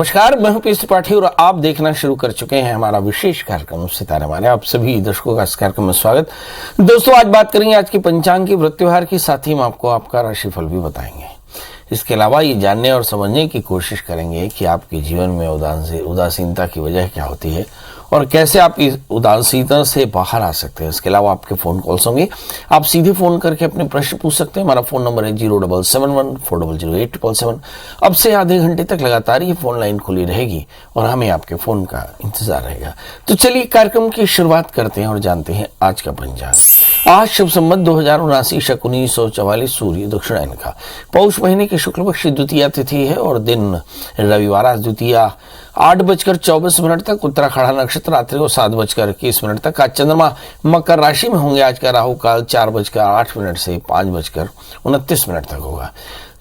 नमस्कार, मैं हूं पीएस त्रिपाठी और आप देखना शुरू कर चुके हैं हमारा विशेष कार्यक्रम सितारे हमारे। आप सभी दर्शकों का इस कार्यक्रम में स्वागत। दोस्तों, आज बात करेंगे आज की पंचांग की व्रत त्योहार की, साथ ही हम आपको आपका राशिफल भी बताएंगे। इसके अलावा ये जानने और समझने की कोशिश करेंगे कि आपके जीवन में उदासीनता की वजह क्या होती है और कैसे आप इस उदासीनता से बाहर आ सकते हैं। इसके अलावा आपके फोन कॉल्स होंगे, आप सीधे फोन करके अपने प्रश्न पूछ सकते हैं। हमारा फोन नंबर है 0771400877। अब से आधे घंटे तक लगातार ये फोन लाइन खुली रहेगी और हमें आपके फोन का इंतजार रहेगा। तो चलिए कार्यक्रम की शुरुआत करते हैं और जानते हैं आज का पंचांग। आज शुभ संवत 2079 शक 1944 सूर्य दक्षिणायन का पौष महीने की शुक्ल पक्ष द्वितीया तिथि है और दिन रविवार। आज द्वितीया 8:24 तक, उत्तराखड़ा नक्षत्र रात्रि को 7:21 तक। आज चंद्रमा मकर राशि में होंगे। आज का राहु काल 4:08 से 5:29 तक होगा।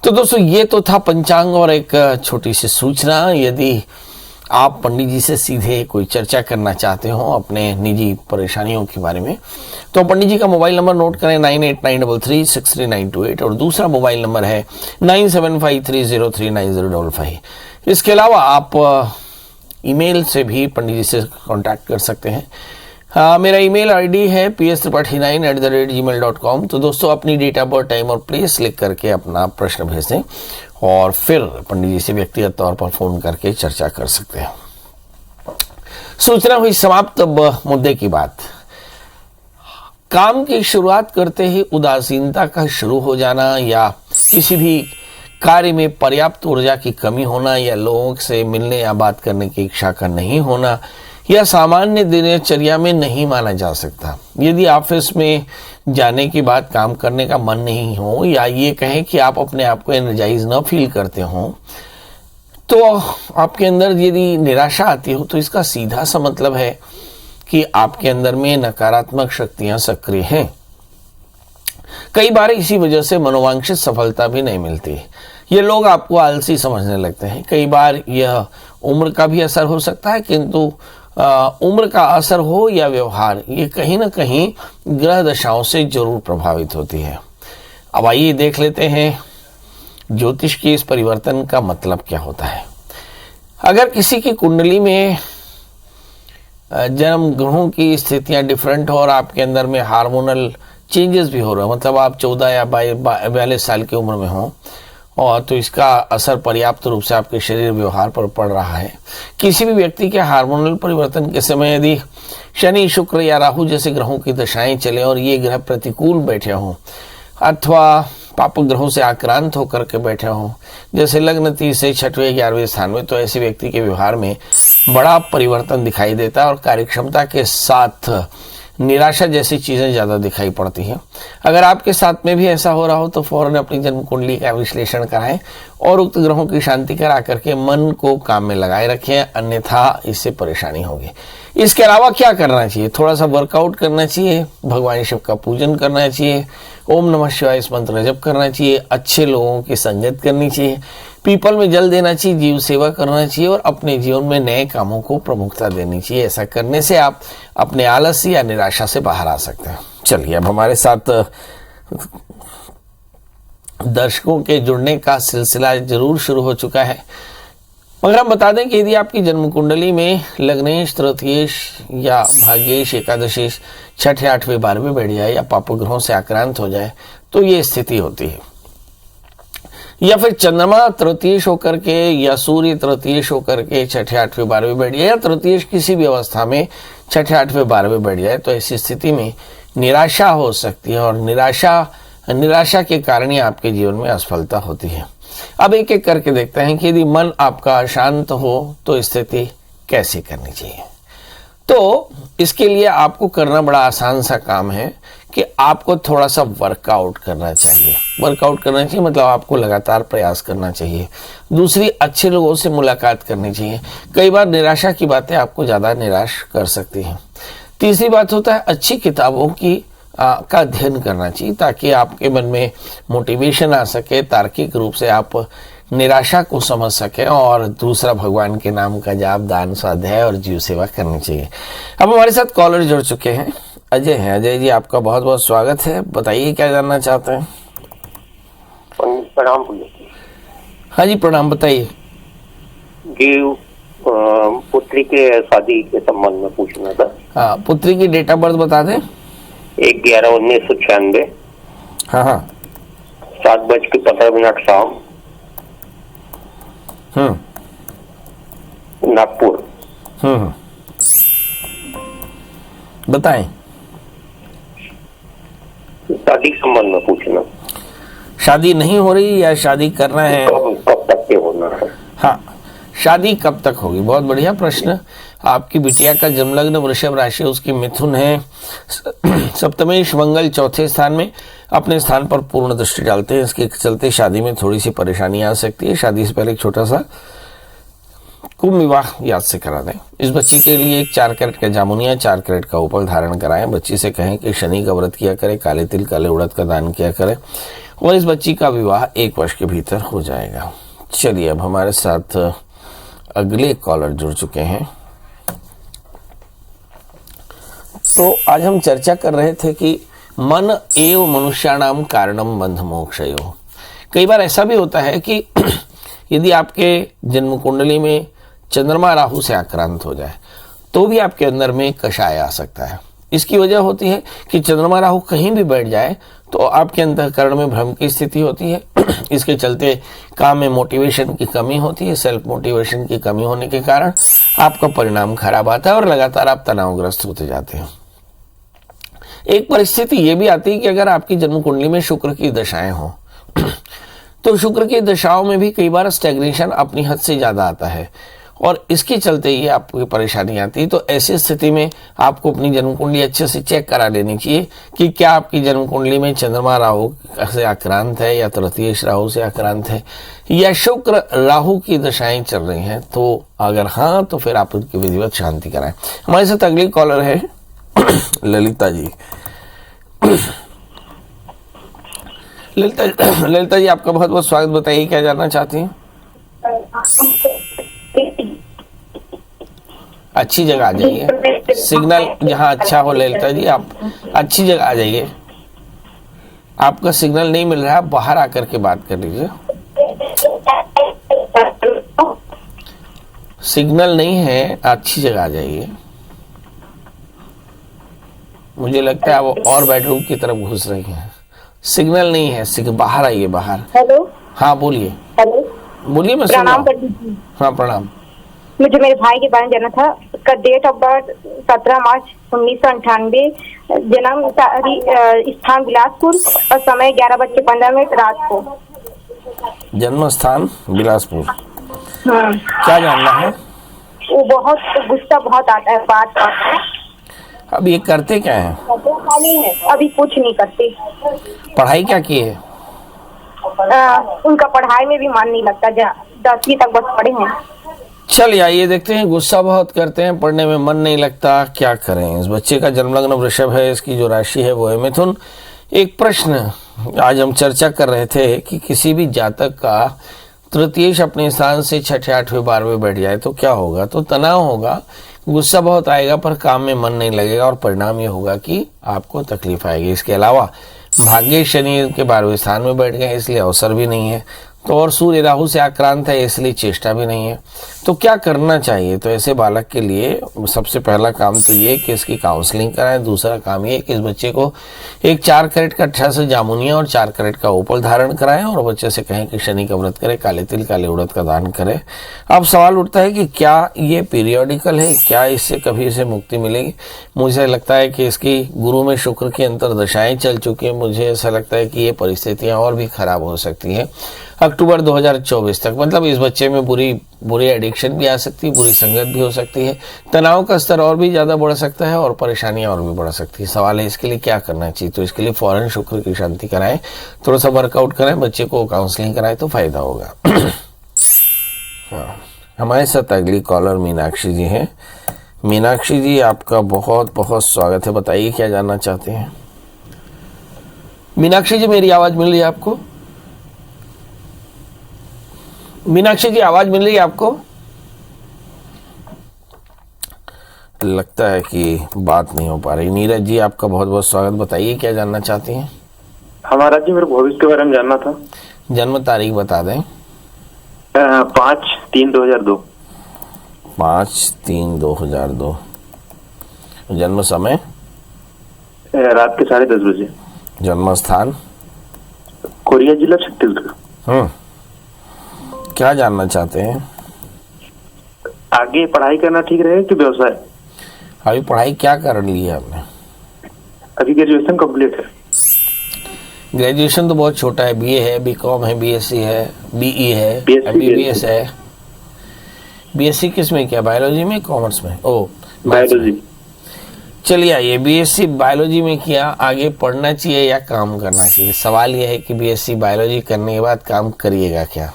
तो दोस्तों, ये तो था पंचांग और एक छोटी सी सूचना। यदि आप पंडित जी से सीधे कोई चर्चा करना चाहते हो अपने निजी परेशानियों के बारे में, तो पंडित जी का मोबाइल नंबर नोट करें 9893363928 और दूसरा मोबाइल नंबर है 9753039055। इसके अलावा आप ईमेल से भी पंडित जी से कांटेक्ट कर सकते हैं। मेरा ईमेल आईडी है pstripathi9@gmail.com। तो दोस्तों, अपनी डेट ऑफ बर्थ, टाइम और प्लेस लिख करके अपना प्रश्न भेज दें और फिर पंडित जी से व्यक्तिगत तौर पर फोन करके चर्चा कर सकते हैं। सूचना हुई समाप्त। अब मुद्दे की बात। काम की शुरुआत करते ही उदासीनता का शुरू हो जाना या किसी भी कार्य में पर्याप्त ऊर्जा की कमी होना या लोगों से मिलने या बात करने की इच्छा का नहीं होना या सामान्य दिनचर्या में नहीं माना जा सकता। यदि ऑफिस में जाने के बाद काम करने का मन नहीं हो या ये कहें कि आप अपने आप को एनर्जाइज न फील करते हो, तो आपके अंदर यदि निराशा आती हो, तो इसका सीधा सा मतलब है कि आपके अंदर में नकारात्मक शक्तियां सक्रिय हैं। कई बार इसी वजह से मनोवांछित सफलता भी नहीं मिलती। ये लोग आपको आलसी समझने लगते हैं। कई बार यह उम्र का भी असर हो सकता है, किंतु उम्र का असर हो या व्यवहार, ये कहीं ना कहीं ग्रह दशाओं से जरूर प्रभावित होती है। अब आइए देख लेते हैं ज्योतिष के इस परिवर्तन का मतलब क्या होता है। अगर किसी की कुंडली में जन्म ग्रहों की स्थितियां डिफरेंट हो और आपके अंदर में हार्मोनल चेंजेस भी हो रहे हो, मतलब आप 14 या 42 साल की उम्र में हो, और तो इसका असर पर्याप्त रूप से आपके शरीर व्यवहार पर पड़ रहा है। किसी भी व्यक्ति के हार्मोनल परिवर्तन के समय यदि शनि, शुक्र या राहु जैसे ग्रहों की दशाएं चले और ये ग्रह प्रतिकूल बैठे हों अथवा पाप ग्रहों से आक्रांत होकर के बैठे हों, जैसे लग्न 30 से 6वें 11वें स्थान में, तो ऐसे व्यक्ति के व्यवहार में बड़ा परिवर्तन दिखाई देता है और कार्यक्षमता के साथ निराशा जैसी चीजें ज्यादा दिखाई पड़ती हैं। अगर आपके साथ में भी ऐसा हो रहा हो तो फौरन अपनी जन्म कुंडली का विश्लेषण कराएं और उक्त ग्रहों की शांति करा करके मन को काम में लगाए रखें, अन्यथा इससे परेशानी होगी। इसके अलावा क्या करना चाहिए? थोड़ा सा वर्कआउट करना चाहिए, भगवान शिव का पूजन करना चाहिए, ओम नमः शिवाय इस मंत्र जप करना चाहिए, अच्छे लोगों की संगत करनी चाहिए, पीपल में जल देना चाहिए, जीव सेवा करना चाहिए और अपने जीवन में नए कामों को प्रमुखता देनी चाहिए। ऐसा करने से आप अपने आलस्य या निराशा से बाहर आ सकते हैं। चलिए, अब हमारे साथ दर्शकों के जुड़ने का सिलसिला जरूर शुरू हो चुका है, मगर हम बता दें कि यदि आपकी जन्म कुंडली में लग्नेश, तृतीयेश या भाग्येश, एकादशेश, 6, 8, 12 बैठ जाए या पाप ग्रहों से आक्रांत हो जाए, तो ये स्थिति होती है। या फिर चंद्रमा तृतीयेश होकर के या सूर्य तृतीयेश होकर के 6, 8, 12 बैठ जाए या तृतीयेश किसी भी अवस्था में 6, 8, 12 बैठ जाए, तो ऐसी स्थिति में निराशा हो सकती है और निराशा के कारण ही आपके जीवन में असफलता होती है। अब एक एक करके देखते हैं कि यदि मन आपका अशांत हो तो स्थिति कैसे करनी चाहिए। तो इसके लिए आपको करना बड़ा आसान सा काम है कि आपको थोड़ा सा वर्कआउट करना चाहिए। वर्कआउट करना चाहिए मतलब आपको लगातार प्रयास करना चाहिए। दूसरी, अच्छे लोगों से मुलाकात करनी चाहिए। कई बार निराशा की बातें आपको ज्यादा निराश कर सकती हैं। तीसरी बात होता है अच्छी किताबों की का अध्ययन करना चाहिए ताकि आपके मन में मोटिवेशन आ सके, तार्किक रूप से आप निराशा को समझ सके। और दूसरा, भगवान के नाम का जाप, दान, स्वाध्याय और जीव सेवा करनी चाहिए। अब हमारे साथ कॉलर जुड़ चुके हैं, अजय हैं। अजय जी, आपका बहुत बहुत स्वागत है। बताइए क्या जानना चाहते हैं। प्रणाम। हाँ जी, प्रणाम, बताइए। जी पुत्री के शादी के संबंध में पूछना था। हाँ, पुत्री की डेट ऑफ बर्थ बता दें। 1/11/1996। हाँ हाँ। 7:15 शाम। नागपुर। बताएं। शादी के संबंध में पूछना। शादी नहीं हो रही या शादी करना है? कब तक के होना है? हाँ, शादी कब तक होगी? बहुत बढ़िया प्रश्न। आपकी बिटिया का जन्मलग्न वृषभ राशि, उसकी मिथुन है। सप्तमेश मंगल चौथे स्थान में अपने स्थान पर पूर्ण दृष्टि डालते हैं। इसके चलते शादी में थोड़ी सी परेशानी आ सकती है। शादी से पहले एक छोटा सा कुंभ विवाह याद से करा दें। इस बच्ची के लिए एक 4 कैरेट का जामुनिया, 4 कैरेट का उपल धारण कराएं। बच्ची से कहें कि शनि का व्रत किया करे, काले तिल काले उड़द का दान किया करे और इस बच्ची का विवाह 1 वर्ष के भीतर हो जाएगा। चलिए, अब हमारे साथ अगले कॉलर जुड़ चुके हैं। तो आज हम चर्चा कर रहे थे कि मन एव मनुष्याणाम कारणम बंध मोक्षयो। कई बार ऐसा भी होता है कि यदि आपके जन्म कुंडली में चंद्रमा राहु से आक्रांत हो जाए तो भी आपके अंदर में कषाय आ सकता है। इसकी वजह होती है कि चंद्रमा राहु कहीं भी बैठ जाए तो आपके अंतःकरण में भ्रम की स्थिति होती है। इसके चलते काम में मोटिवेशन की कमी होती है। सेल्फ मोटिवेशन की कमी होने के कारण आपका परिणाम खराब आता है और लगातार आप तनावग्रस्त होते जाते हैं। एक परिस्थिति ये भी आती है कि अगर आपकी जन्म कुंडली में शुक्र की दशाएं हों तो शुक्र की दशाओं में भी कई बार स्टैग्नेशन अपनी हद से ज्यादा आता है और इसके चलते ये आपको परेशानी आती है। तो ऐसी स्थिति में आपको अपनी जन्म कुंडली अच्छे से चेक करा लेनी चाहिए कि क्या आपकी जन्म कुंडली में चंद्रमा राहु से आक्रांत है या तृतीय राहु से आक्रांत है या शुक्र राहु की दशाएं चल रही हैं। तो अगर हाँ तो फिर आप उनकी विधिवत शांति कराएं। हमारे साथ अगली कॉलर है ललिता जी। ललिता जी, आपका बहुत बहुत स्वागत। बताइए क्या जानना चाहती हैं? अच्छी जगह आ जाइए, सिग्नल जहां अच्छा हो। ललिता जी, आप अच्छी जगह आ जाइए। आपका सिग्नल नहीं मिल रहा है, बाहर आकर के बात कर लीजिए। सिग्नल नहीं है, अच्छी जगह आ जाइए। मुझे लगता है वो और बेडरूम की तरफ घुस रही हैं। सिग्नल नहीं है, बाहर आइए, बाहर। हेलो। हाँ बोलिए। हेलो, बोलिए, मैं सुन रहा हूं। हाँ प्रणाम। मुझे मेरे भाई के बारे में जानना था। उसका डेट ऑफ बर्थ 17 मार्च 1998, जन्म स्थान बिलासपुर और समय 11:15 रात को। जन्म स्थान बिलासपुर। क्या जानना है? वो बहुत गुस्सा बहुत आता है, बात करता है। अब ये करते क्या हैं? अभी कुछ नहीं करते। पढ़ाई क्या की है? उनका पढ़ाई में भी मन नहीं लगता। 10वीं तक बस पढ़े हैं। चलिए आइए देखते हैं। गुस्सा बहुत करते हैं, पढ़ने में मन नहीं लगता, क्या करें? इस बच्चे का जन्मलग्न वृषभ है, इसकी जो राशि है वो है मिथुन। एक प्रश्न आज हम चर्चा कर रहे थे कि किसी भी जातक का तृतीयेश अपने स्थान से 6ठे 8वें 12वें बैठ जाए तो क्या होगा? तो तनाव होगा, गुस्सा बहुत आएगा, पर काम में मन नहीं लगेगा और परिणाम ये होगा कि आपको तकलीफ आएगी। इसके अलावा भाग्य शनि के 12वें स्थान में बैठ गए, इसलिए अवसर भी नहीं है। तो और सूर्य राहु से आक्रांत है, इसलिए चेष्टा भी नहीं है। तो क्या करना चाहिए? तो ऐसे बालक के लिए सबसे पहला काम तो ये कि इसकी काउंसलिंग कराएं। दूसरा काम ये कि इस बच्चे को एक 4 कैरेट का अच्छा से जामुनिया और 4 कैरेट का उपल धारण कराएं और बच्चे से कहें कि शनि का व्रत करे, काले तिल काले उड़द का दान करे। अब सवाल उठता है कि क्या ये पीरियोडिकल है, क्या इससे कभी इसे मुक्ति मिलेगी? मुझे लगता है कि इसकी गुरु में शुक्र की अंतर्दशाएं चल चुकी है। मुझे ऐसा लगता है कि ये परिस्थितियां और भी खराब हो सकती हैं अक्टूबर 2024 तक। मतलब इस बच्चे में बुरी एडिक्शन भी आ सकती है, बुरी संगत भी हो सकती है, तनाव का स्तर और भी ज्यादा बढ़ सकता है और परेशानियां और भी बढ़ सकती है। सवाल है इसके लिए क्या करना चाहिए? तो इसके लिए फौरन शुक्र की शांति कराएं, थोड़ा सा वर्कआउट कराएं, बच्चे को काउंसलिंग कराएं तो फायदा होगा। हाँ, हमारे साथ अगली कॉलर मीनाक्षी जी हैं। मीनाक्षी जी, आपका बहुत बहुत स्वागत है। बताइए क्या जानना चाहते हैं? मीनाक्षी जी, मेरी आवाज मिल रही है आपको? मीनाक्षी जी, आवाज मिल रही है आपको? लगता है कि बात नहीं हो पा रही। नीरज जी, आपका बहुत बहुत स्वागत। बताइए क्या जानना चाहती हैं? हमारा जी मेरे भविष्य के बारे में जानना था। जन्म तारीख बता दें। 5/3/2002। 5/3/2002। जन्म समय? रात के 10:30 बजे। जन्म स्थान? कोरिया जिला, छत्तीसगढ़। क्या जानना चाहते हैं? आगे पढ़ाई करना ठीक रहेगा कि व्यवसाय? अभी पढ़ाई क्या कर ली है आपने? अभी ग्रेजुएशन कंप्लीट है। ग्रेजुएशन तो बहुत छोटा है, बीए है, बीकॉम है, बीएससी है, बीई है, BSc एमबीबीएस है। बीएससी किस में किया? बायोलॉजी में, कॉमर्स में? ओ, बायोलॉजी। चलिए आइए, बीएससी बायोलॉजी में किया, आगे पढ़ना चाहिए या काम करना चाहिए? सवाल यह है कि बीएससी बायोलॉजी करने के बाद काम करिएगा क्या?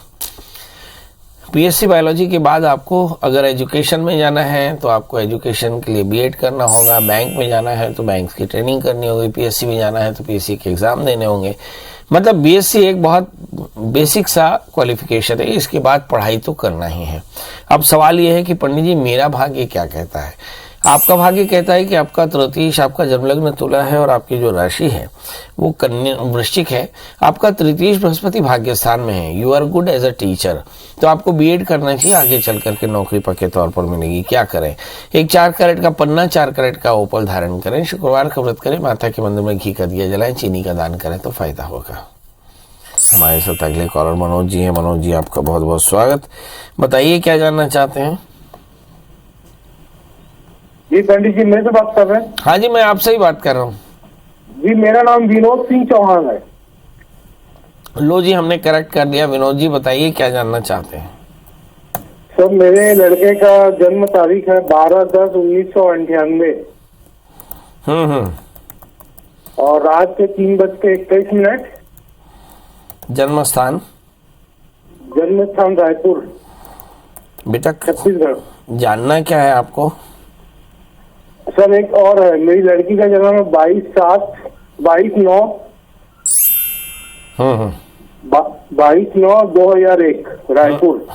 बीएससी बायोलॉजी के बाद आपको अगर एजुकेशन में जाना है तो आपको एजुकेशन के लिए बीएड करना होगा, बैंक में जाना है तो बैंक की ट्रेनिंग करनी होगी, पीएससी में जाना है तो पीएससी के एग्जाम देने होंगे। मतलब बीएससी एक बहुत बेसिक सा क्वालिफिकेशन है, इसके बाद पढ़ाई तो करना ही है। अब सवाल यह है कि पंडित जी मेरा भाग्य क्या कहता है? आपका भाग्य कहता है कि आपका तृतीय, आपका जन्मलग्न तुला है और आपकी जो राशि है वो कन्या वृश्चिक है। आपका तृतीय बृहस्पति भाग्य स्थान में है। You are good as a teacher, तो आपको बीएड करना चाहिए, आगे चल करके नौकरी पक्के तौर पर मिलेगी। क्या करें? एक 4 कैरेट का पन्ना, 4 कैरेट का ओपल धारण करें, शुक्रवार का व्रत करें, माता के मंदिर में घी का दिया जलाएं, चीनी का दान करें तो फायदा होगा। हमारे साथ अगले कॉलर मनोज जी हैं। मनोज जी आपका बहुत बहुत स्वागत। बताइए क्या जानना चाहते हैं? जी पंडित जी, मेरे से बात कर रहे हैं? हाँ जी, मैं आपसे ही बात कर रहा हूँ। जी, मेरा नाम विनोद सिंह चौहान है। लो जी, हमने करेक्ट कर दिया। विनोद जी बताइए क्या जानना चाहते हैं? सर, मेरे लड़के का जन्म तारीख है 12/10/1998 और रात के 3:21। जन्म स्थान? जन्म स्थान रायपुर, बेटा छत्तीसगढ़। जानना क्या है आपको? सर एक और है, मेरी लड़की का जन्म है 22/9 22/9/2001 रायपुर।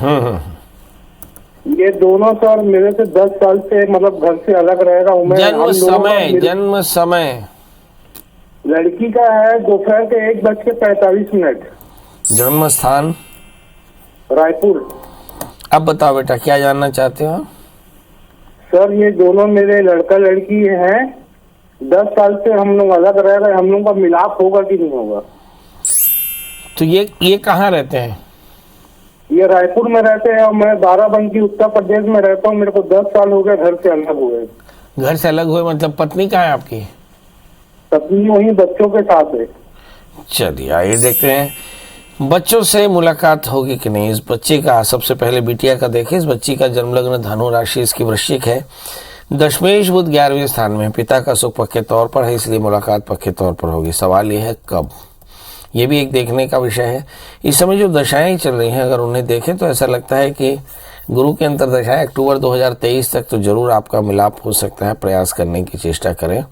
ये दोनों सर मेरे से 10 साल से मतलब घर से अलग रह रहा हूँ मैं। जन्म समय? लड़की का है दोपहर के 1:45। जन्म स्थान? रायपुर। अब बताओ बेटा क्या जानना चाहते हो? सर ये दोनों मेरे लड़का लड़की हैं, 10 साल से हम लोग अलग रह रहे हैं, हम लोग का मिलाप होगा कि नहीं होगा? तो ये कहाँ रहते हैं? ये रायपुर में रहते हैं और मैं बाराबंकी उत्तर प्रदेश में रहता हूँ। मेरे को 10 साल हो गए घर से अलग हुए। घर से अलग हुए मतलब पत्नी कहाँ है आपकी? पत्नी वही बच्चों के साथ है। चलिए आइए देखते हैं बच्चों से मुलाकात होगी कि नहीं। इस बच्चे का सबसे पहले बिटिया का देखें। इस बच्ची का जन्मलग्न धनु राशि, इसकी वृश्चिक है। दशमेश बुध 11वें स्थान में, पिता का सुख पक्के तौर पर है, इसलिए मुलाकात पक्के तौर पर होगी। सवाल यह है कब, ये भी एक देखने का विषय है। इस समय जो दशाएं चल रही हैं अगर उन्हें देखें तो ऐसा लगता है कि गुरु के अंतर्दशाएं अक्टूबर 2023 तक तो जरूर आपका मिलाप हो सकता है। प्रयास करने की चेष्टा करें।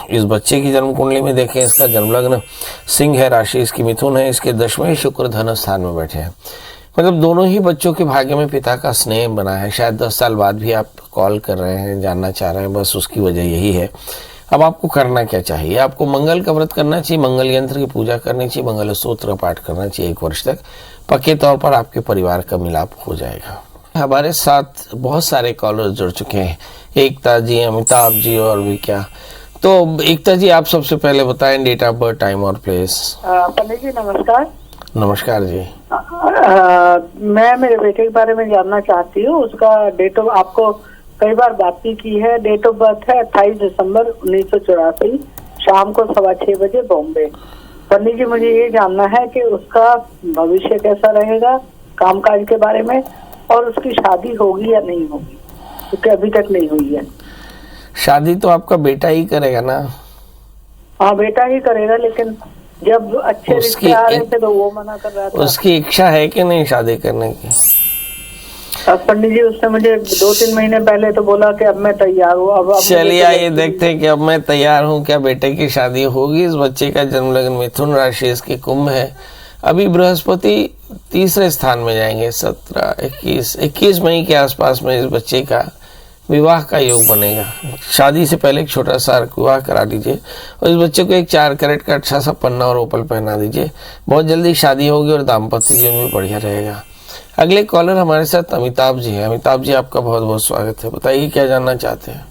इस बच्चे की जन्म कुंडली में देखें, इसका जन्मलग्न सिंह है, राशि इसकी मिथुन है, इसके दशमें शुक्र धन स्थान में बैठे हैं। मतलब दोनों ही बच्चों के भाग्य में पिता का स्नेह बना है। शायद 10 साल बाद भी आप कॉल कर रहे हैं, जानना चाह रहे हैं, बस उसकी वजह यही है। अब आपको करना क्या चाहिए? आपको मंगल का व्रत करना चाहिए, मंगल यंत्र की पूजा करनी चाहिए, मंगल स्तोत्र पाठ करना चाहिए 1 वर्ष तक। पक्के तौर पर आपके परिवार का मिलाप हो जाएगा। हमारे साथ बहुत सारे कॉलर्स जुड़ चुके हैं, एकता जी, अमिताभ जी और भी क्या। तो एकता जी आप सबसे पहले बताएं डेट ऑफ बर्थ, टाइम और प्लेस। पंडित जी नमस्कार। नमस्कार जी। मैं मेरे बेटे के बारे में जानना चाहती हूँ। उसका डेट ऑफ, आपको कई बार बात भी की है। डेट ऑफ बर्थ है 28 दिसंबर 1984, शाम को 6:15 बजे, बॉम्बे। पंडित जी मुझे ये जानना है कि उसका भविष्य कैसा रहेगा, कामकाज के बारे में, और उसकी शादी होगी या नहीं होगी, क्योंकि अभी तक नहीं हुई है। शादी तो आपका बेटा ही करेगा ना? हाँ बेटा ही करेगा, लेकिन जब अच्छे रिश्ते आ रहे थे तो वो मना कर रहा था। उसकी इच्छा है कि नहीं शादी करने की? पंडित जी उसने मुझे 2-3 महीने पहले तो बोला कि अब मैं तैयार हूँ। अब चलिए आइए देखते हैं कि अब मैं तैयार हूँ, क्या बेटे की शादी होगी। इस बच्चे का जन्मलग्न मिथुन राशि, इसकी कुंभ है। अभी बृहस्पति 3रे स्थान में जाएंगे। 17-21 मई के आसपास में इस बच्चे का विवाह का योग बनेगा। शादी से पहले एक छोटा सा विवाह करा दीजिए और इस बच्चे को एक 4 कैरेट का अच्छा सा पन्ना और ओपल पहना दीजिए। बहुत जल्दी शादी होगी और दाम्पत्य जीवन भी बढ़िया रहेगा। अगले कॉलर हमारे साथ अमिताभ जी हैं। अमिताभ जी, आपका बहुत बहुत स्वागत है। बताइए क्या जानना चाहते हैं।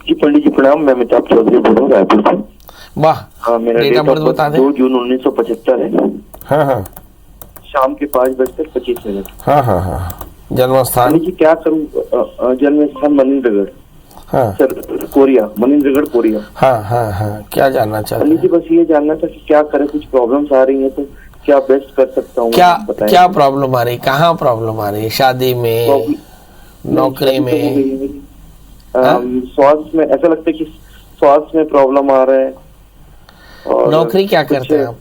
जी पंडित जी प्रणाम, मैं अमिताभ चौधरी बोल रहा हूँ रायपुर से। वाह, हाँ, मेरा डेट ऑफ बर्थ बता दें। 2 जून 1975 है। हाँ हाँ शाम के 5:25। हाँ। जन्म स्थान। पंडित जी क्या करूँ? जन्म स्थान मनिंद्रगढ़। हाँ सर, कोरिया, मनिंद्रगढ़ कोरिया। हाँ, क्या जानना चाहते पंडित जी हैं। बस ये जानना था कि क्या करें, कुछ प्रॉब्लम्स आ रही है तो क्या बेस्ट कर सकता हूँ? क्या प्रॉब्लम आ रही, कहाँ प्रॉब्लम आ रही है? शादी में, नौकरी में? स्वास्थ्य में ऐसा लगता है कि स्वास्थ्य में प्रॉब्लम आ रहा है। और नौकरी क्या करते हैं आप?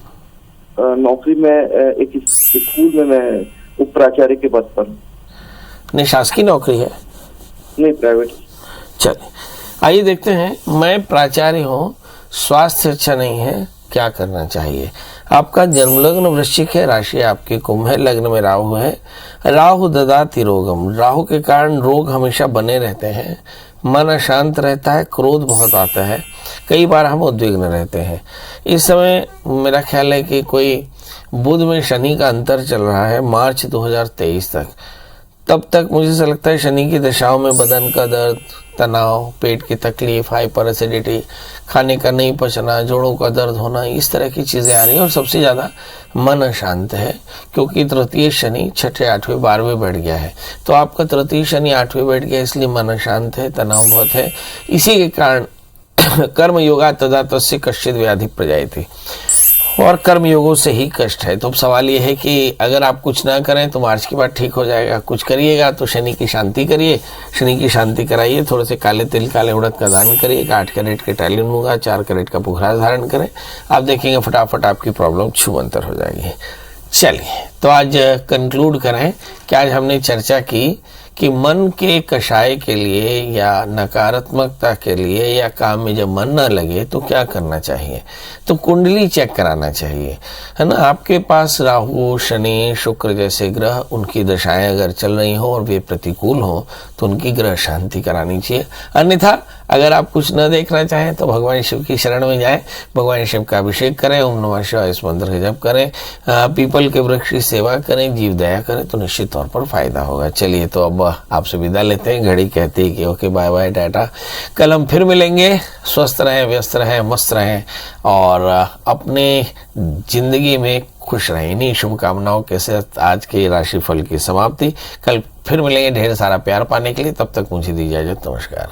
नौकरी में एक स्कूल में मैं उप प्राचार्य के पद पर। नहीं, शासकीय नौकरी है? नहीं, प्राइवेट। चलिए आइए देखते हैं। मैं प्राचार्य हूँ, स्वास्थ्य अच्छा नहीं है, क्या करना चाहिए? आपका जन्म लग्न वृश्चिक है, राशि आपकी कुंभ है, लग्न में राहु है। राहु ददाति रोगम, राहु के कारण रोग हमेशा बने रहते हैं। मन अशांत रहता है, क्रोध बहुत आता है, कई बार हम उद्विग्न रहते हैं। इस समय मेरा ख्याल है कि कोई बुध में शनि का अंतर चल रहा है मार्च 2023 तक। तब तक मुझे ऐसा लगता है शनि की दशाओं में बदन का दर्द, तनाव, पेट की तकलीफ, हाइपर एसिडिटी, खाने का नहीं पचना, जोड़ों का दर्द होना, इस तरह की चीज़ें आ रही हैं। और सबसे ज़्यादा मन अशांत है क्योंकि तृतीय शनि 6ठे, 8वें, 12वें बैठ गया है। तो आपका तृतीय शनि 8वें बैठ गया, इसलिए मन अशांत है, तनाव बहुत है। इसी के कारण कर्म योगा तदा तस्य कश्चित व्याधि प्रजायते, और कर्म योगों से ही कष्ट है। तो अब सवाल ये है कि अगर आप कुछ ना करें तो मार्च के बाद ठीक हो जाएगा, कुछ करिएगा तो शनि की शांति करिए, शनि की शांति कराइए, थोड़े से काले तिल, काले उड़द का दान करिए, 8 कैरेट के टाइलिन मूंगा, 4 कैरेट का पुखराज धारण करें, आप देखेंगे फटाफट आपकी प्रॉब्लम छूमंतर हो जाएगी। चलिए तो आज कंक्लूड करें कि आज हमने चर्चा की कि मन के कषाय के लिए या नकारात्मकता के लिए या काम में जब मन न लगे तो क्या करना चाहिए। तो कुंडली चेक कराना चाहिए, है ना। आपके पास राहु, शनि, शुक्र जैसे ग्रह, उनकी दशाएं अगर चल रही हो और वे प्रतिकूल हो तो उनकी ग्रह शांति करानी चाहिए। अन्यथा अगर आप कुछ न देखना चाहें तो भगवान शिव की शरण में जाएं, भगवान शिव का अभिषेक करें, ओम नमः शिवाय इस मंत्र का जप करें, पीपल के वृक्ष की सेवा करें, जीव दया करें, तो निश्चित तौर पर फायदा होगा। चलिए तो अब आपसे विदा लेते हैं। घड़ी कहती है कि ओके बाय बाय टाटा। कल हम फिर मिलेंगे। स्वस्थ रहें, व्यस्त रहें, मस्त रहें और अपने जिंदगी में खुश रहें। इन्हीं शुभकामनाओं के साथ आज के राशिफल की समाप्ति। कल फिर मिलेंगे ढेर सारा प्यार पाने के लिए। तब तक मुझे दी इजाजत। नमस्कार।